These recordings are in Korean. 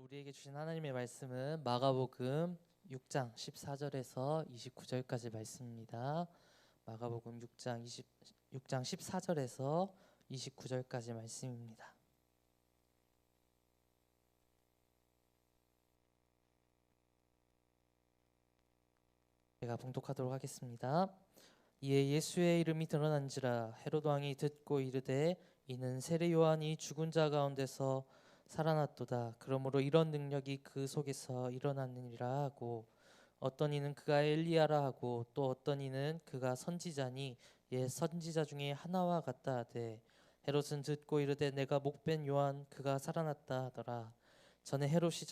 우리에게 주신 하나님의 말씀은 마가복음 6장 14절에서 29절까지 말씀입니다. 마가복음 6장 14절에서 29절까지 말씀입니다. 제가 봉독하도록 하겠습니다. 이에 예수의 이름이 드러난지라 헤롯 왕이 듣고 이르되 이는 세례 요한이 죽은 자 가운데서 살아났도다. 그러므로 이런 능력이 그 속에서 일어났느니라 하고, 어떤 이는 그가 엘리야라 하고, 또 어떤 이는 그가 선지자니 옛 선지자 중에 하나와 같다 하되, 헤롯은 듣고 이르되 내가 목벤 요한 그가 살아났다 하더라. 전에 헤롯이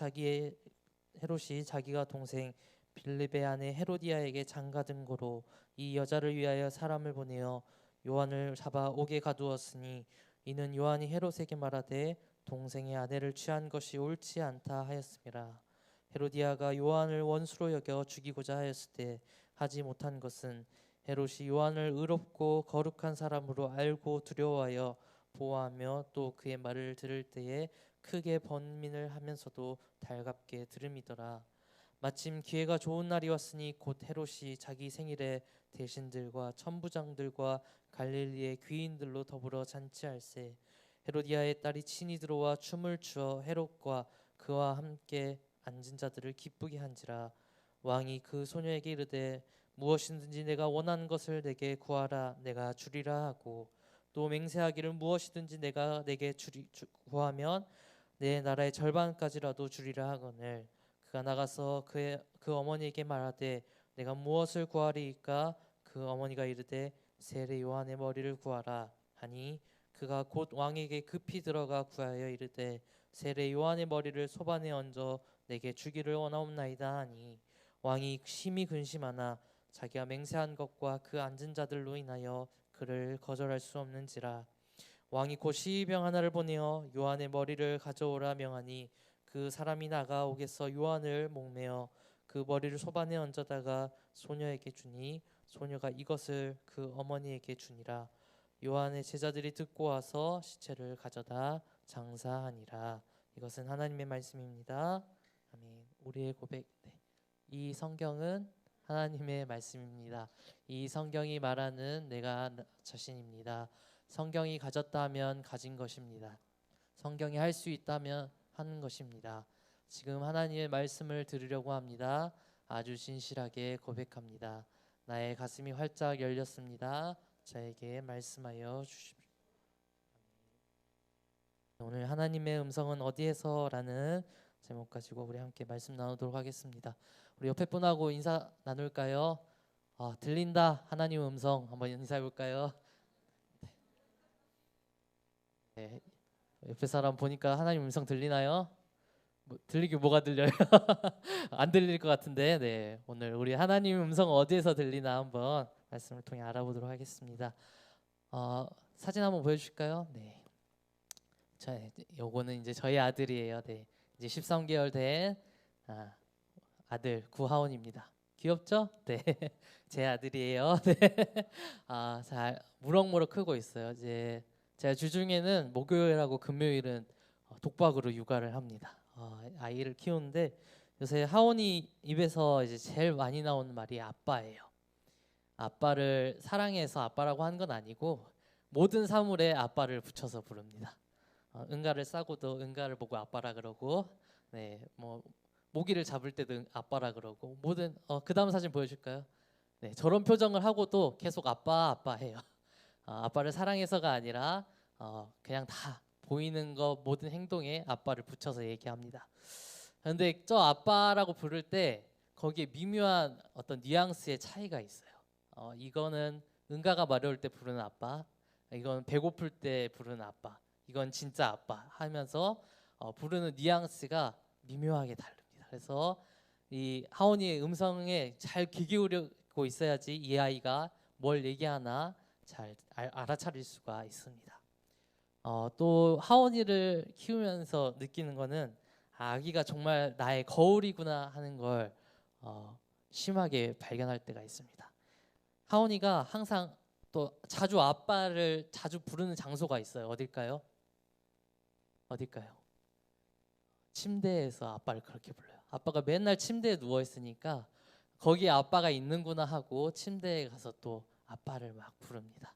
자기가 동생 빌립의 아내 헤로디아에게 장가든 고로 이 여자를 위하여 사람을 보내어 요한을 잡아 옥에 가두었으니, 이는 요한이 헤롯에게 말하되 동생의 아내를 취한 것이 옳지 않다 하였음이라. 헤로디아가 요한을 원수로 여겨 죽이고자 하였을 때 하지 못한 것은 헤롯이 요한을 의롭고 거룩한 사람으로 알고 두려워하여 보호하며 또 그의 말을 들을 때에 크게 번민을 하면서도 달갑게 들음이더라. 마침 기회가 좋은 날이 왔으니 곧 헤롯이 자기 생일에 대신들과 천부장들과 갈릴리의 귀인들로 더불어 잔치할세. 헤로디아의 딸이 친히 들어와 춤을 추어 헤롯과 그와 함께 앉은 자들을 기쁘게 한지라. 왕이 그 소녀에게 이르되 무엇이든지 내가 원하는 것을 내게 구하라 내가 주리라 하고, 또 맹세하기를 무엇이든지 내가 내게 구하면 내 나라의 절반까지라도 주리라 하거늘, 그가 나가서 그 어머니에게 말하되 내가 무엇을 구하리이까? 그 어머니가 이르되 세례 요한의 머리를 구하라 하니, 그가 곧 왕에게 급히 들어가 구하여 이르되 세례 요한의 머리를 소반에 얹어 내게 주기를 원하옵나이다 하니, 왕이 심히 근심하나 자기가 맹세한 것과 그 앉은 자들로 인하여 그를 거절할 수 없는지라. 왕이 곧 시병 하나를 보내어 요한의 머리를 가져오라 명하니, 그 사람이 나가 옥에서 요한을 목매어 그 머리를 소반에 얹어다가 소녀에게 주니, 소녀가 이것을 그 어머니에게 주니라. 요한의 제자들이 듣고 와서 시체를 가져다 장사하니라. 이것은 하나님의 말씀입니다. 아멘. 우리의 고백. 이 성경은 하나님의 말씀입니다. 이 성경이 말하는 내가 자신입니다. 성경이 가졌다면 가진 것입니다. 성경이 할 수 있다면 하는 것입니다. 지금 하나님의 말씀을 들으려고 합니다. 아주 진실하게 고백합니다. 나의 가슴이 활짝 열렸습니다. 저에게 말씀하여 주십시오. 오늘 하나님의 음성은 어디에서? 라는 제목 가지고 우리 함께 말씀 나누도록 하겠습니다. 우리 옆에 분하고 인사 나눌까요? 들린다 하나님의 음성 한번 인사해 볼까요? 네. 옆에 사람 보니까 하나님 음성 들리나요? 들리긴 뭐가 들려요? 안 들릴 것 같은데, 네, 오늘 우리 하나님 음성 어디에서 들리나 한번 말씀을 통해 알아보도록 하겠습니다. 사진 한번 보여주실까요? 네, 요거는 이제 저희 아들이에요. 네, 이제 13개월 된 아들 구하온입니다. 귀엽죠? 네, 제 아들이에요. 네, 잘 무럭무럭 크고 있어요. 이제 제가 주중에는 목요일하고 금요일은 독박으로 육아를 합니다. 아이를 키우는데 요새 하온이 입에서 이제 제일 많이 나오는 말이 아빠예요. 아빠를 사랑해서 아빠라고 하는 건 아니고 모든 사물에 아빠를 붙여서 부릅니다. 응가를 싸고도 응가를 보고 아빠라 그러고, 네, 뭐 모기를 잡을 때도 아빠라 그러고, 모든 그 다음 사진 보여줄까요? 네, 저런 표정을 하고도 계속 아빠 아빠 해요. 아빠를 사랑해서가 아니라 그냥 다 보이는 거 모든 행동에 아빠를 붙여서 얘기합니다. 그런데 저 아빠라고 부를 때 거기에 미묘한 어떤 뉘앙스의 차이가 있어요. 이거는 응가가 마려울 때 부르는 아빠, 이건 배고플 때 부르는 아빠, 이건 진짜 아빠 하면서 부르는 뉘앙스가 미묘하게 다릅니다. 그래서 이 하온이의 음성에 잘 귀 기울이고 있어야지 이 아이가 뭘 얘기하나 잘 알아차릴 수가 있습니다. 또 하온이를 키우면서 느끼는 거는 아기가 정말 나의 거울이구나 하는 걸 심하게 발견할 때가 있습니다. 하온이가 항상 또 아빠를 자주 부르는 장소가 있어요. 어딜까요? 침대에서 아빠를 그렇게 불러요. 아빠가 맨날 침대에 누워 있으니까 거기에 아빠가 있는구나 하고 침대에 가서 또 아빠를 막 부릅니다.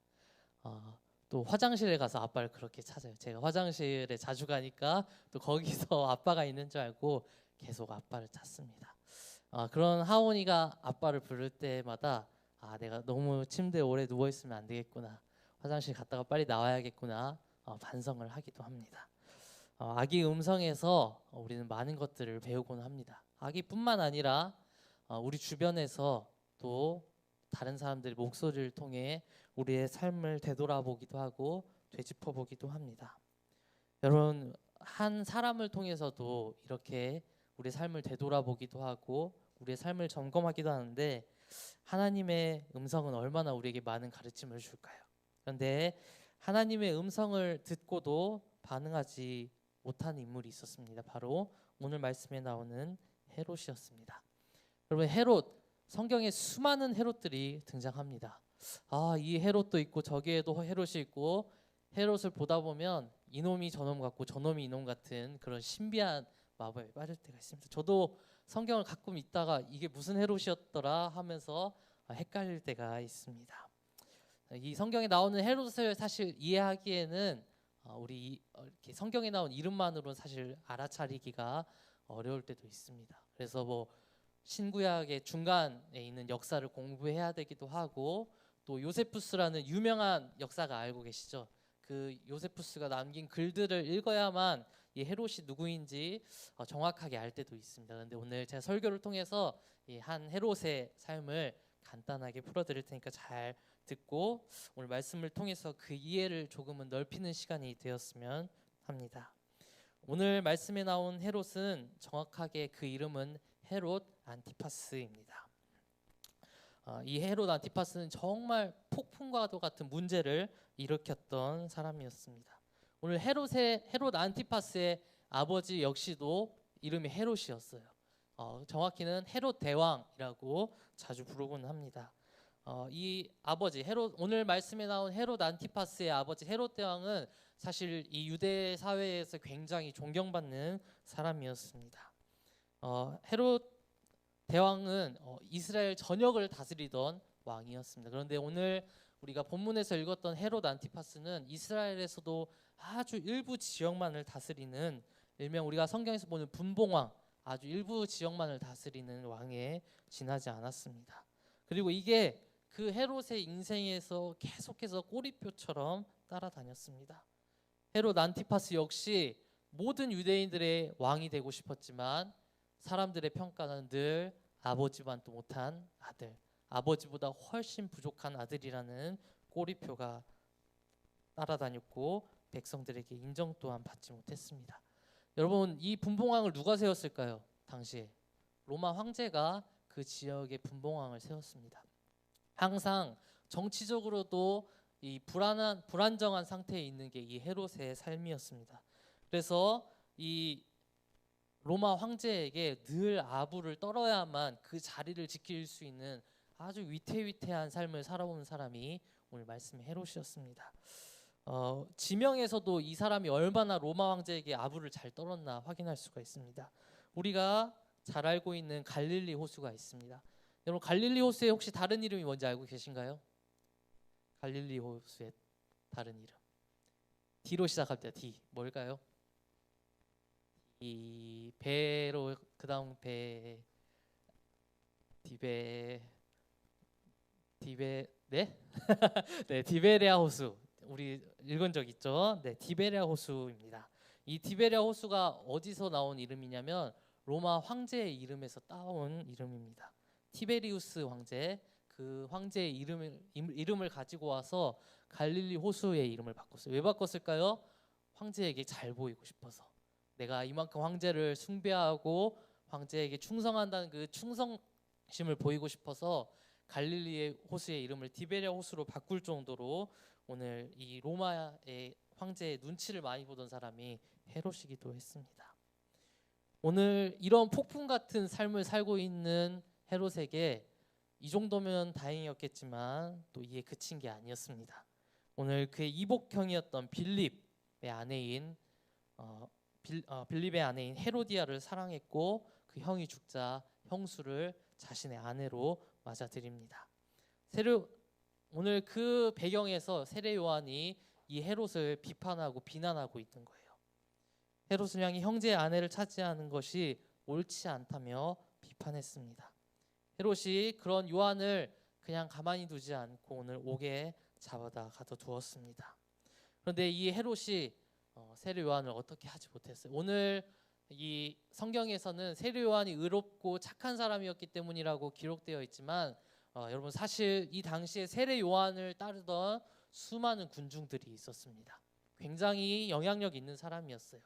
또 화장실에 가서 아빠를 그렇게 찾아요. 제가 화장실에 자주 가니까 또 거기서 아빠가 있는 줄 알고 계속 아빠를 찾습니다. 그런 하온이가 아빠를 부를 때마다 내가 너무 침대에 오래 누워 있으면 안 되겠구나. 화장실 갔다가 빨리 나와야겠구나. 반성을 하기도 합니다. 아기 음성에서 우리는 많은 것들을 배우곤 합니다. 아기뿐만 아니라 우리 주변에서 또 다른 사람들의 목소리를 통해 우리의 삶을 되돌아보기도 하고 되짚어보기도 합니다. 여러분, 한 사람을 통해서도 이렇게 우리의 삶을 되돌아보기도 하고 우리의 삶을 점검하기도 하는데 하나님의 음성은 얼마나 우리에게 많은 가르침을 줄까요? 그런데 하나님의 음성을 듣고도 반응하지 못한 인물이 있었습니다. 바로 오늘 말씀에 나오는 헤롯이었습니다. 여러분, 헤롯, 성경에 수많은 헤롯들이 등장합니다. 이 헤롯도 있고 저기에도 헤롯이 있고, 헤롯을 보다 보면 이놈이 저놈 같고 저놈이 이놈 같은 그런 신비한 마법에 빠질 때가 있습니다. 저도 성경을 가끔 읽다가 이게 무슨 헤롯이었더라 하면서 헷갈릴 때가 있습니다. 이 성경에 나오는 헤롯을 사실 이해하기에는 우리 이렇게 성경에 나온 이름만으로는 사실 알아차리기가 어려울 때도 있습니다. 그래서 뭐 신구약의 중간에 있는 역사를 공부해야 되기도 하고, 또 요세푸스라는 유명한 역사가 알고 계시죠? 그 요세푸스가 남긴 글들을 읽어야만 이 헤롯이 누구인지 정확하게 알 때도 있습니다. 그런데 오늘 제가 설교를 통해서 이 한 헤롯의 삶을 간단하게 풀어드릴 테니까 잘 듣고 오늘 말씀을 통해서 그 이해를 조금은 넓히는 시간이 되었으면 합니다. 오늘 말씀에 나온 헤롯은 정확하게 그 이름은 헤롯 안티파스입니다. 이 헤롯 안티파스는 정말 폭풍과도 같은 문제를 일으켰던 사람이었습니다. 오늘 헤롯 안티파스의 아버지 역시도 이름이 헤롯이었어요. 정확히는 헤롯 대왕이라고 자주 부르곤 합니다. 이 아버지 헤롯, 오늘 말씀에 나온 헤롯 안티파스의 아버지 헤롯 대왕은 사실 이 유대 사회에서 굉장히 존경받는 사람이었습니다. 헤롯 대왕은 이스라엘 전역을 다스리던 왕이었습니다. 그런데 오늘 우리가 본문에서 읽었던 헤롯 안티파스는 이스라엘에서도 아주 일부 지역만을 다스리는, 일명 우리가 성경에서 보는 분봉왕, 아주 일부 지역만을 다스리는 왕에 지나지 않았습니다. 그리고 이게 그 헤롯의 인생에서 계속해서 꼬리표처럼 따라다녔습니다. 헤롯 안티파스 역시 모든 유대인들의 왕이 되고 싶었지만 사람들의 평가는 늘 아버지만도 못한 아들, 아버지보다 훨씬 부족한 아들이라는 꼬리표가 따라다녔고 백성들에게 인정 또한 받지 못했습니다. 여러분, 이 분봉왕을 누가 세웠을까요? 당시에 로마 황제가 그 지역의 분봉왕을 세웠습니다. 항상 정치적으로도 이 불안정한 상태에 있는 게 이 헤롯의 삶이었습니다. 그래서 이 로마 황제에게 늘 아부를 떨어야만 그 자리를 지킬 수 있는 아주 위태위태한 삶을 살아온 사람이 오늘 말씀의 헤롯이었습니다. 지명에서도 이 사람이 얼마나 로마 황제에게 아부를 잘 떨었나 확인할 수가 있습니다. 우리가 잘 알고 있는 갈릴리 호수가 있습니다. 여러분, 갈릴리 호수의 혹시 다른 이름이 뭔지 알고 계신가요? 갈릴리 호수의 다른 이름, D로 시작합니다. D, 뭘까요? 이 배로 그다음 배, 디베 네? 네, 디베레아 호수. 우리 읽은 적 있죠? 네, 디베레아 호수입니다. 이 디베레아 호수가 어디서 나온 이름이냐면 로마 황제의 이름에서 따온 이름입니다. 티베리우스 황제, 그 황제의 이름을 가지고 와서 갈릴리 호수의 이름을 바꿨어요. 왜 바꿨을까요? 황제에게 잘 보이고 싶어서. 내가 이만큼 황제를 숭배하고 황제에게 충성한다는 그 충성심을 보이고 싶어서 갈릴리의 호수의 이름을 디베레아 호수로 바꿀 정도로 오늘 이 로마의 황제의 눈치를 많이 보던 사람이 헤롯이기도 했습니다. 오늘 이런 폭풍 같은 삶을 살고 있는 헤롯에게 이 정도면 다행이었겠지만 또 이에 그친 게 아니었습니다. 오늘 그의 이복형이었던 빌립의 아내인 빌립의 아내인 헤로디아를 사랑했고 그 형이 죽자 형수를 자신의 아내로 맞아들입니다. 오늘 그 배경에서 세례 요한이 이 헤롯을 비판하고 비난하고 있던 거예요. 헤롯을 향해 형제의 아내를 차지하는 것이 옳지 않다며 비판했습니다. 헤롯이 그런 요한을 그냥 가만히 두지 않고 오늘 옥에 잡아다 가둬두었습니다. 그런데 이 헤롯이 세례 요한을 어떻게 하지 못했어요. 오늘 이 성경에서는 세례 요한이 의롭고 착한 사람이었기 때문이라고 기록되어 있지만 여러분 사실 이 당시에 세례 요한을 따르던 수많은 군중들이 있었습니다. 굉장히 영향력 있는 사람이었어요.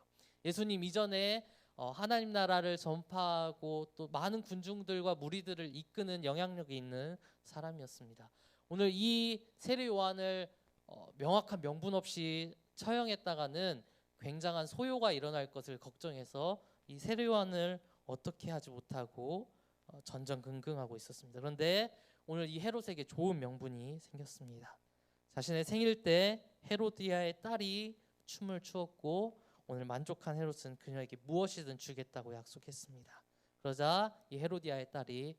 예수님 이전에 하나님 나라를 전파하고 또 많은 군중들과 무리들을 이끄는 영향력이 있는 사람이었습니다. 오늘 이 세례 요한을 명확한 명분 없이 처형했다가는 굉장한 소요가 일어날 것을 걱정해서 이 세례 요한을 어떻게 하지 못하고 전전긍긍하고 있었습니다. 그런데 오늘 이 헤롯에게 좋은 명분이 생겼습니다. 자신의 생일 때 헤로디아의 딸이 춤을 추었고 오늘 만족한 헤롯은 그녀에게 무엇이든 주겠다고 약속했습니다. 그러자 이 헤로디아의 딸이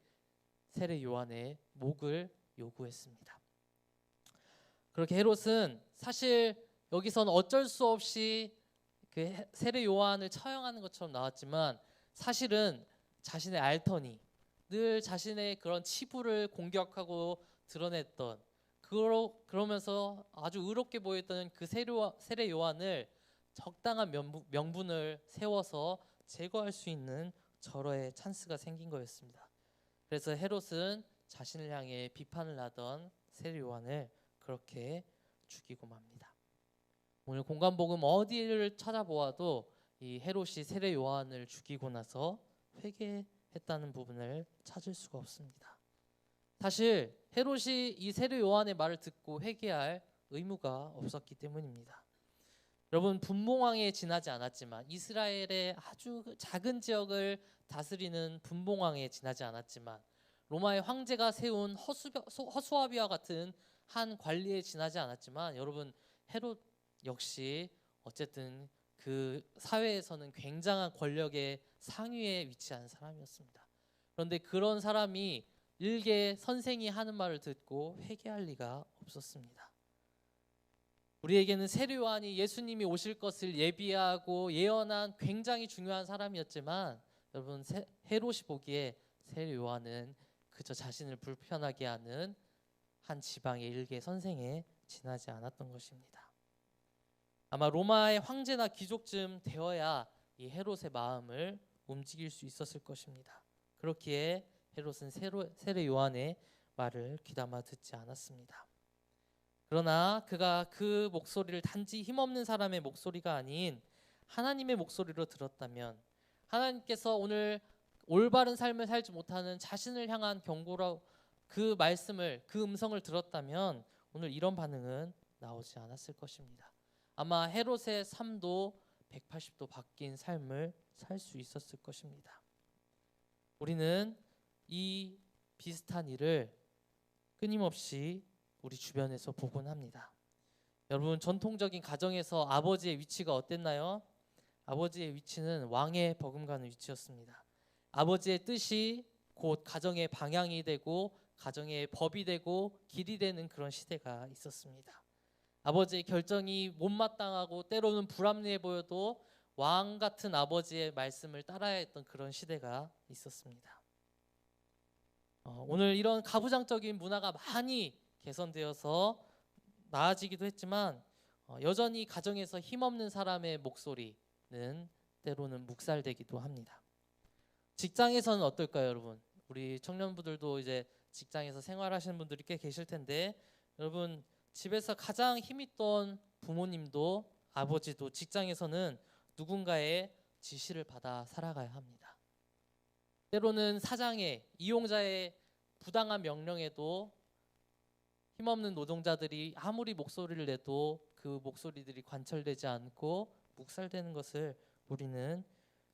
세례 요한의 목을 요구했습니다. 그렇게 헤롯은 사실 여기서는 어쩔 수 없이 그 세례 요한을 처형하는 것처럼 나왔지만 사실은 자신의 알터니 늘 자신의 그런 치부를 공격하고 드러냈던 그러면서 아주 의롭게 보였던 그 세례 요한을 적당한 명분을 세워서 제거할 수 있는 절호의 찬스가 생긴 거였습니다. 그래서 헤롯은 자신을 향해 비판을 하던 세례 요한을 그렇게 죽이고 맙니다. 오늘 공관복음 어디를 찾아보아도 이 헤롯이 세례 요한을 죽이고 나서 회개했다는 부분을 찾을 수가 없습니다. 사실 헤롯이 이 세례 요한의 말을 듣고 회개할 의무가 없었기 때문입니다. 여러분 분봉왕에 지나지 않았지만 이스라엘의 아주 작은 지역을 다스리는 분봉왕에 지나지 않았지만 로마의 황제가 세운 허수아비와 같은 한 관리에 지나지 않았지만 여러분 헤롯 역시 어쨌든 그 사회에서는 굉장한 권력의 상위에 위치한 사람이었습니다. 그런데 그런 사람이 일개 선생이 하는 말을 듣고 회개할 리가 없었습니다. 우리에게는 세례 요한이 예수님이 오실 것을 예비하고 예언한 굉장히 중요한 사람이었지만 여러분 헤롯이 보기에 세례 요한은 그저 자신을 불편하게 하는 한 지방의 일개 선생에 지나지 않았던 것입니다. 아마 로마의 황제나 귀족쯤 되어야 이 헤롯의 마음을 움직일 수 있었을 것입니다. 그렇기에 헤롯은 세례 요한의 말을 귀담아 듣지 않았습니다. 그러나 그가 그 목소리를 단지 힘없는 사람의 목소리가 아닌 하나님의 목소리로 들었다면 하나님께서 오늘 올바른 삶을 살지 못하는 자신을 향한 경고로 그 말씀을 그 음성을 들었다면 오늘 이런 반응은 나오지 않았을 것입니다. 아마 헤롯의 삶도 180도 바뀐 삶을 살 수 있었을 것입니다. 우리는 이 비슷한 일을 끊임없이 우리 주변에서 보곤 합니다. 여러분 전통적인 가정에서 아버지의 위치가 어땠나요? 아버지의 위치는 왕에 버금가는 위치였습니다. 아버지의 뜻이 곧 가정의 방향이 되고 가정의 법이 되고 길이 되는 그런 시대가 있었습니다. 아버지의 결정이 못마땅하고 때로는 불합리해 보여도 왕 같은 아버지의 말씀을 따라야 했던 그런 시대가 있었습니다. 오늘 이런 가부장적인 문화가 많이 개선되어서 나아지기도 했지만 여전히 가정에서 힘없는 사람의 목소리는 때로는 묵살되기도 합니다. 직장에서는 어떨까요, 여러분? 우리 청년부들도 이제 직장에서 생활하시는 분들이 꽤 계실 텐데 여러분 집에서 가장 힘있던 부모님도 아버지도 직장에서는 누군가의 지시를 받아 살아가야 합니다. 때로는 사장의 이용자의 부당한 명령에도 힘없는 노동자들이 아무리 목소리를 내도 그 목소리들이 관철되지 않고 묵살되는 것을 우리는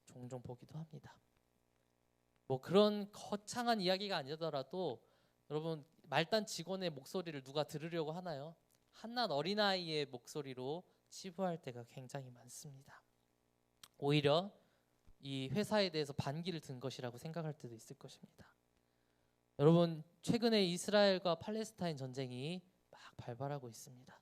종종 보기도 합니다. 뭐 그런 거창한 이야기가 아니더라도 여러분 말단 직원의 목소리를 누가 들으려고 하나요? 한낱 어린아이의 목소리로 치부할 때가 굉장히 많습니다. 오히려 이 회사에 대해서 반기를 든 것이라고 생각할 때도 있을 것입니다. 여러분, 최근에 이스라엘과 팔레스타인 전쟁이 막 발발하고 있습니다.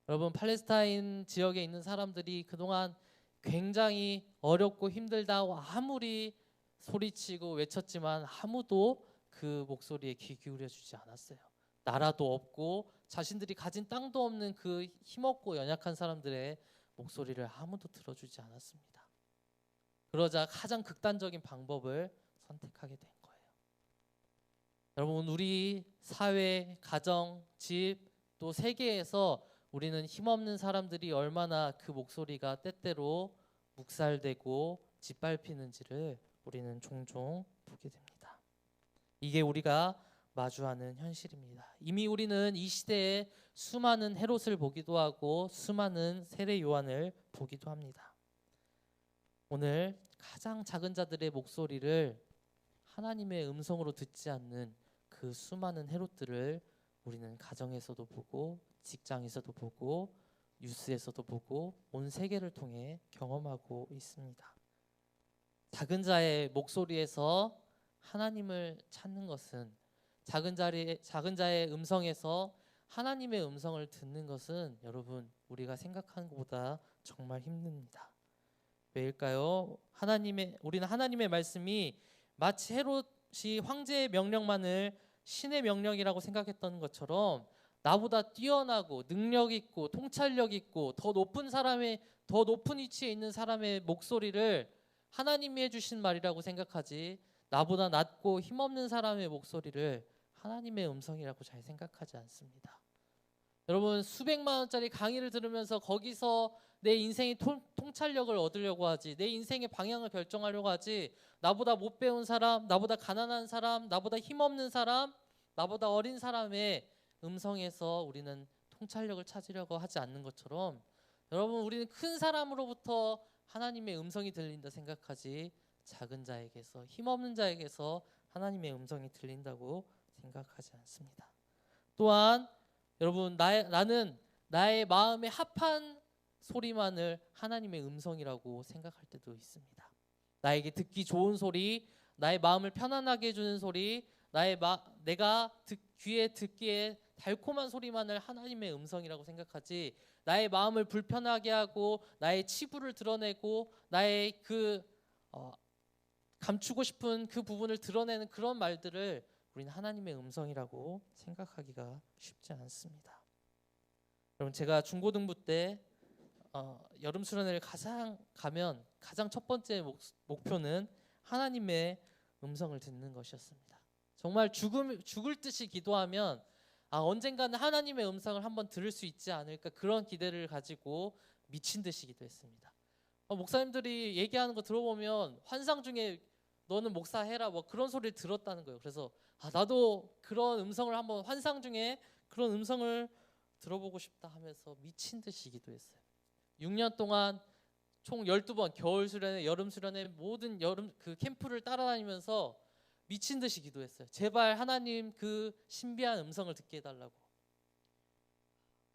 여러분, 팔레스타인 지역에 있는 사람들이 그동안 굉장히 어렵고 힘들다고 아무리 소리치고 외쳤지만 아무도 그 목소리에 귀 기울여 주지 않았어요. 나라도 없고 자신들이 가진 땅도 없는 그 힘없고 연약한 사람들의 목소리를 아무도 들어주지 않았습니다. 그러자 가장 극단적인 방법을 선택하게 된 거예요. 여러분, 우리 사회, 가정, 집, 또 세계에서 우리는 힘없는 사람들이 얼마나 그 목소리가 때때로 묵살되고 짓밟히는지를 우리는 종종 보게 됩니다. 이게 우리가 마주하는 현실입니다. 이미 우리는 이 시대에 수많은 헤롯을 보기도 하고 수많은 세례 요한을 보기도 합니다. 오늘 가장 작은 자들의 목소리를 하나님의 음성으로 듣지 않는 그 수많은 헤롯들을 우리는 가정에서도 보고 직장에서도 보고 뉴스에서도 보고 온 세계를 통해 경험하고 있습니다. 작은 자의 목소리에서 하나님을 찾는 것은 작은 자의 음성에서 하나님의 음성을 듣는 것은 여러분 우리가 생각하는 것보다 정말 힘듭니다. 왜일까요? 우리는 하나님의 말씀이 마치 헤롯이 황제의 명령만을 신의 명령이라고 생각했던 것처럼 나보다 뛰어나고 능력 있고 통찰력 있고 더 높은 위치에 있는 사람의 목소리를 하나님이 해주신 말이라고 생각하지, 나보다 낮고 힘없는 사람의 목소리를 하나님의 음성이라고 잘 생각하지 않습니다. 여러분, 수백만 원짜리 강의를 들으면서 거기서 내 인생의 통찰력을 얻으려고 하지, 내 인생의 방향을 결정하려고 하지, 나보다 못 배운 사람, 나보다 가난한 사람, 나보다 힘없는 사람, 나보다 어린 사람의 음성에서 우리는 통찰력을 찾으려고 하지 않는 것처럼, 여러분, 우리는 큰 사람으로부터 하나님의 음성이 들린다 생각하지, 작은 자에게서, 힘없는 자에게서 하나님의 음성이 들린다고 생각하지 않습니다. 또한 여러분, 나는 나의 마음에 합한 소리만을 하나님의 음성이라고 생각할 때도 있습니다. 나에게 듣기 좋은 소리, 나의 마음을 편안하게 해주는 소리, 내가 귀에 듣기에 달콤한 소리만을 하나님의 음성이라고 생각하지, 나의 마음을 불편하게 하고 나의 치부를 드러내고 나의 감추고 싶은 그 부분을 드러내는 그런 말들을 우리는 하나님의 음성이라고 생각하기가 쉽지 않습니다. 여러분, 제가 중고등부 때 여름 수련회를 가장 첫 번째 목표는 하나님의 음성을 듣는 것이었습니다. 정말 죽을 듯이 기도하면 언젠가는 하나님의 음성을 한번 들을 수 있지 않을까, 그런 기대를 가지고 미친 듯이 기도했습니다. 목사님들이 얘기하는 거 들어보면 환상 중에 너는 목사해라 뭐 그런 소리를 들었다는 거예요. 그래서 나도 그런 음성을 한번, 환상 중에 그런 음성을 들어보고 싶다 하면서 미친 듯이 기도했어요. 6년 동안 총 12번 겨울 수련회, 여름 수련회 모든 여름 그 캠프를 따라다니면서 미친 듯이 기도했어요. 제발 하나님 그 신비한 음성을 듣게 해달라고.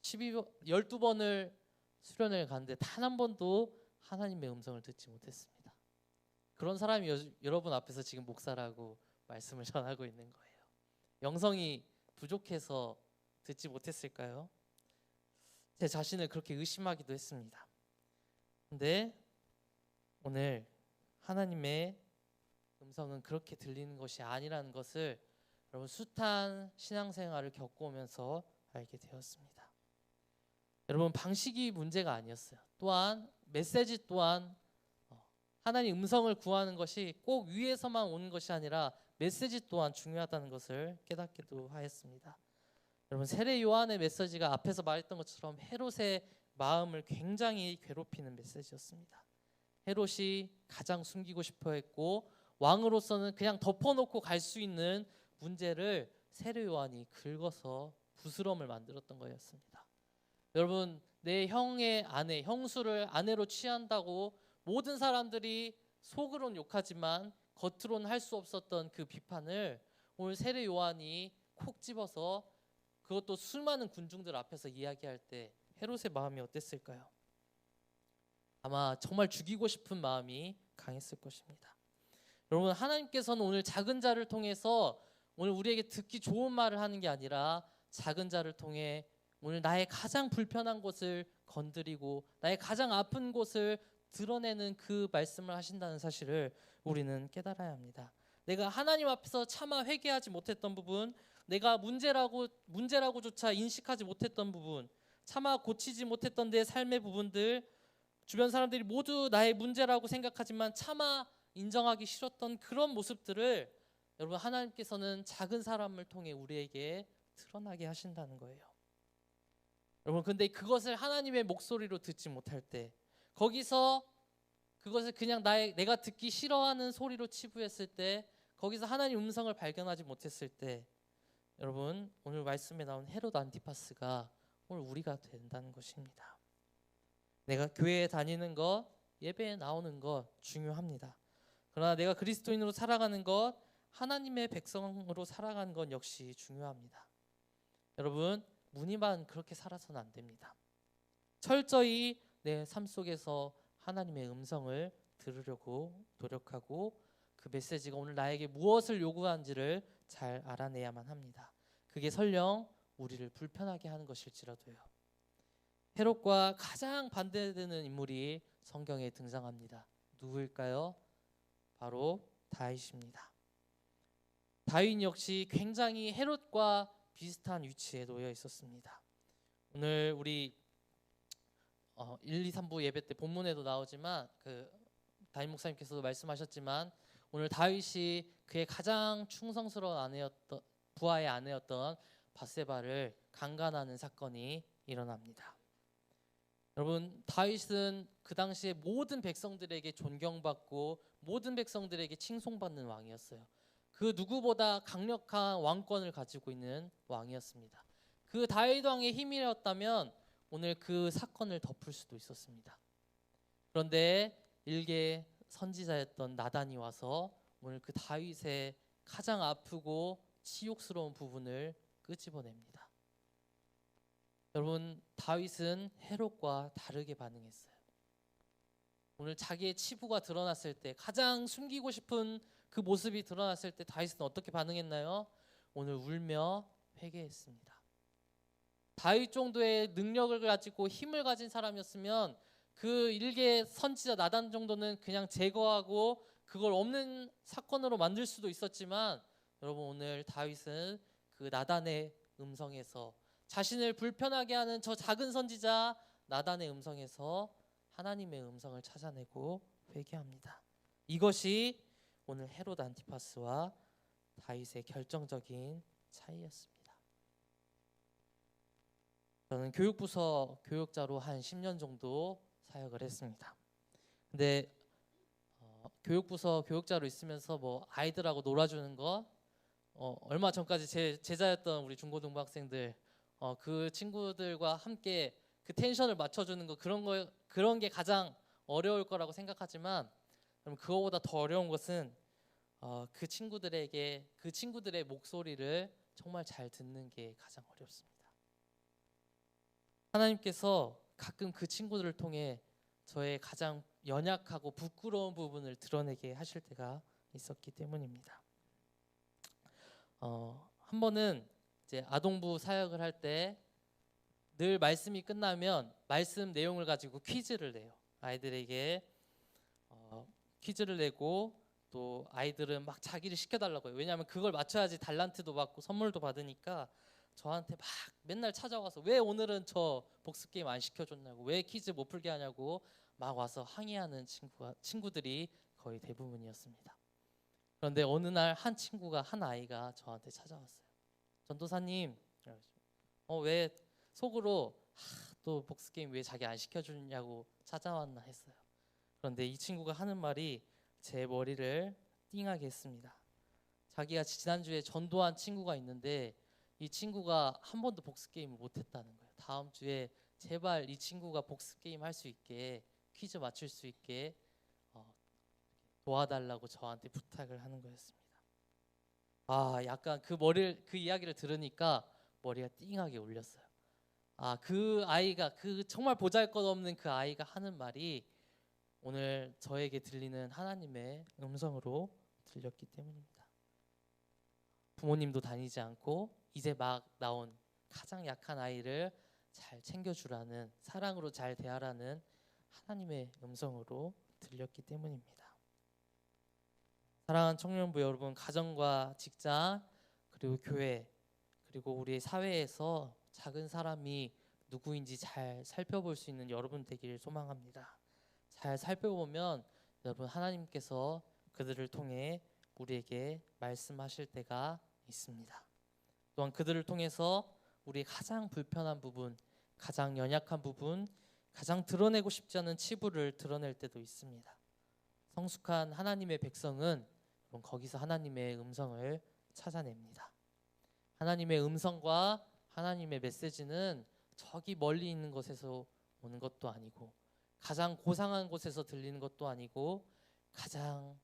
12번을 수련회를 갔는데 단 한 번도 하나님의 음성을 듣지 못했습니다. 그런 사람이 여러분 앞에서 지금 목사라고 말씀을 전하고 있는 거예요. 영성이 부족해서 듣지 못했을까요? 제 자신을 그렇게 의심하기도 했습니다. 근데 오늘 하나님의 음성은 그렇게 들리는 것이 아니라는 것을 여러분 숱한 신앙생활을 겪어오면서 알게 되었습니다. 여러분, 방식이 문제가 아니었어요. 또한 메시지 또한 하나님 음성을 구하는 것이 꼭 위에서만 오는 것이 아니라 메시지 또한 중요하다는 것을 깨닫기도 하였습니다. 여러분, 세례 요한의 메시지가 앞에서 말했던 것처럼 헤롯의 마음을 굉장히 괴롭히는 메시지였습니다. 헤롯이 가장 숨기고 싶어 했고 왕으로서는 그냥 덮어놓고 갈 수 있는 문제를 세례 요한이 긁어서 부스럼을 만들었던 거였습니다. 여러분, 내 형의 아내, 형수를 아내로 취한다고 모든 사람들이 속으론 욕하지만 겉으로는 할 수 없었던 그 비판을 오늘 세례 요한이 콕 집어서 그것도 수많은 군중들 앞에서 이야기할 때 헤롯의 마음이 어땠을까요? 아마 정말 죽이고 싶은 마음이 강했을 것입니다. 여러분, 하나님께서는 오늘 작은 자를 통해서 오늘 우리에게 듣기 좋은 말을 하는 게 아니라 작은 자를 통해 오늘 나의 가장 불편한 곳을 건드리고 나의 가장 아픈 곳을 드러내는 그 말씀을 하신다는 사실을 우리는 깨달아야 합니다. 내가 하나님 앞에서 차마 회개하지 못했던 부분, 내가 문제라고조차 인식하지 못했던 부분, 차마 고치지 못했던 내 삶의 부분들, 주변 사람들이 모두 나의 문제라고 생각하지만 차마 인정하기 싫었던 그런 모습들을 여러분, 하나님께서는 작은 사람을 통해 우리에게 드러나게 하신다는 거예요. 여러분, 근데 그것을 하나님의 목소리로 듣지 못할 때, 거기서 그것을 그냥 내가 듣기 싫어하는 소리로 치부했을 때, 거기서 하나님 음성을 발견하지 못했을 때, 여러분, 오늘 말씀에 나온 헤롯 안티파스가 오늘 우리가 된다는 것입니다. 내가 교회에 다니는 것, 예배에 나오는 것 중요합니다. 그러나 내가 그리스도인으로 살아가는 것, 하나님의 백성으로 살아가는 것 역시 중요합니다. 여러분, 무늬만 그렇게 살아서는 안 됩니다. 철저히 내 삶 속에서 하나님의 음성을 들으려고 노력하고 그 메시지가 오늘 나에게 무엇을 요구하는지를 잘 알아내야만 합니다. 그게 설령 우리를 불편하게 하는 것일지라도요. 헤롯과 가장 반대되는 인물이 성경에 등장합니다. 누구일까요? 바로 다윗입니다. 다윗 역시 굉장히 헤롯과 비슷한 위치에 놓여 있었습니다. 오늘 우리 1, 2, 3부 예배 때 본문에도 나오지만 다윗 목사님께서도 말씀하셨지만 오늘 다윗이 그의 가장 충성스러운 부하의 아내였던 밧세바를 강간하는 사건이 일어납니다. 여러분, 다윗은 그 당시에 모든 백성들에게 존경받고 모든 백성들에게 칭송받는 왕이었어요. 그 누구보다 강력한 왕권을 가지고 있는 왕이었습니다. 그 다윗 왕의 힘이었다면 오늘 그 사건을 덮을 수도 있었습니다. 그런데 일개 선지자였던 나단이 와서 오늘 그 다윗의 가장 아프고 치욕스러운 부분을 끄집어냅니다. 여러분, 다윗은 헤롯과 다르게 반응했어요. 오늘 자기의 치부가 드러났을 때, 가장 숨기고 싶은 그 모습이 드러났을 때 다윗은 어떻게 반응했나요? 오늘 울며 회개했습니다. 다윗 정도의 능력을 가지고 힘을 가진 사람이었으면 그 일개 선지자 나단 정도는 그냥 제거하고 그걸 없는 사건으로 만들 수도 있었지만, 여러분, 오늘 다윗은 그 나단의 음성에서, 자신을 불편하게 하는 저 작은 선지자 나단의 음성에서 하나님의 음성을 찾아내고 회개합니다. 이것이 오늘 헤롯 안티파스와 다윗의 결정적인 차이였습니다. 저는 교육부서 교육자로 한 10년 정도 사역을 했습니다. 근데 교육부서 교육자로 있으면서 뭐 아이들하고 놀아주는 거, 얼마 전까지 제 제자였던 우리 중고등부 학생들, 그 친구들과 함께 그 텐션을 맞춰주는 거, 그런 게 가장 어려울 거라고 생각하지만, 그거보다 더 어려운 것은 그 친구들의 목소리를 정말 잘 듣는 게 가장 어렵습니다. 하나님께서 가끔 그 친구들을 통해 저의 가장 연약하고 부끄러운 부분을 드러내게 하실 때가 있었기 때문입니다. 한 번은 이제 아동부 사역을 할 때 늘 말씀이 끝나면 말씀 내용을 가지고 퀴즈를 내요. 아이들에게 퀴즈를 내고, 또 아이들은 막 자기를 시켜달라고 해요. 왜냐하면 그걸 맞춰야지 달란트도 받고 선물도 받으니까 저한테 막 맨날 찾아와서 왜 오늘은 저 복습 게임 안 시켜줬냐고, 왜 퀴즈 못 풀게 하냐고 막 와서 항의하는 친구들이 거의 대부분이었습니다. 그런데 어느 날 한 아이가 저한테 찾아왔어요. 전도사님, 왜 속으로 또 복습 게임 왜 자기 안 시켜주냐고 찾아왔나 했어요. 그런데 이 친구가 하는 말이 제 머리를 띵하게 했습니다. 자기가 지난주에 전도한 친구가 있는데 이 친구가 한 번도 복습 게임을 못했다는 거예요. 다음 주에 제발 이 친구가 복습 게임 할 수 있게, 퀴즈 맞출 수 있게 도와달라고 저한테 부탁을 하는 거였습니다. 약간 그 이야기를 들으니까 머리가 띵하게 울렸어요. 그 아이가, 그 정말 보잘것없는 그 아이가 하는 말이 오늘 저에게 들리는 하나님의 음성으로 들렸기 때문입니다. 부모님도 다니지 않고 이제 막 나온 가장 약한 아이를 잘 챙겨주라는, 사랑으로 잘 대하라는 하나님의 음성으로 들렸기 때문입니다. 사랑하는 청년부 여러분, 가정과 직장 그리고 교회 그리고 우리 사회에서 작은 사람이 누구인지 잘 살펴볼 수 있는 여러분 되기를 소망합니다. 잘 살펴보면 여러분, 하나님께서 그들을 통해 우리에게 말씀하실 때가 있습니다. 또한 그들을 통해서 우리의 가장 불편한 부분, 가장 연약한 부분, 가장 드러내고 싶지 않은 치부를 드러낼 때도 있습니다. 성숙한 하나님의 백성은 거기서 하나님의 음성을 찾아냅니다. 하나님의 음성과 하나님의 메시지는 저기 멀리 있는 곳에서 오는 것도 아니고, 가장 고상한 곳에서 들리는 것도 아니고, 가장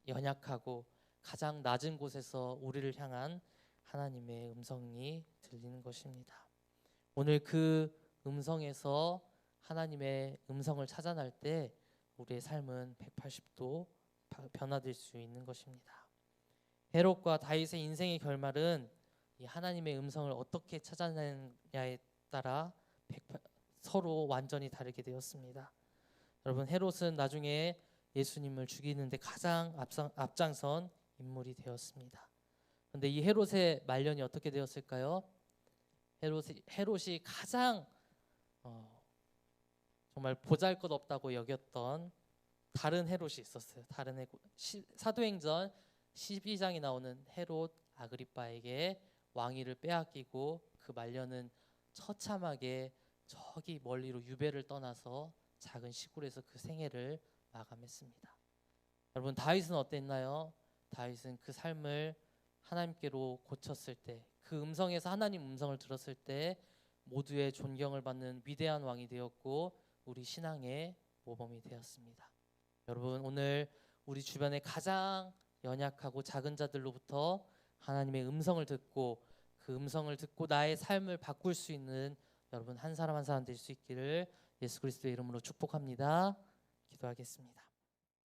연약하고 가장 낮은 곳에서 우리를 향한 하나님의 음성이 들리는 것입니다. 오늘 그 음성에서 하나님의 음성을 찾아낼 때 우리의 삶은 180도 변화될 수 있는 것입니다. 헤롯과 다윗의 인생의 결말은 이 하나님의 음성을 어떻게 찾아내냐에 따라 서로 완전히 다르게 되었습니다. 여러분, 헤롯은 나중에 예수님을 죽이는데 가장 앞장선 인물이 되었습니다. 그런데 이 헤롯의 말년이 어떻게 되었을까요? 헤롯이 가장 정말 보잘것없다고 여겼던 다른 헤롯이 있었어요. 사도행전 12장에 나오는 헤롯 아그리빠에게 왕위를 빼앗기고 그 말년은 처참하게 저기 멀리로 유배를 떠나서 작은 시골에서 그 생애를 마감했습니다. 여러분, 다윗은 어땠나요? 다윗은 그 삶을 하나님께로 고쳤을 때, 그 음성에서 하나님 음성을 들었을 때 모두의 존경을 받는 위대한 왕이 되었고 우리 신앙의 모범이 되었습니다. 여러분, 오늘 우리 주변에 가장 연약하고 작은 자들로부터 하나님의 음성을 듣고 그 음성을 듣고 나의 삶을 바꿀 수 있는 여러분 한 사람 한 사람 될 수 있기를 예수 그리스도의 이름으로 축복합니다. 기도하겠습니다.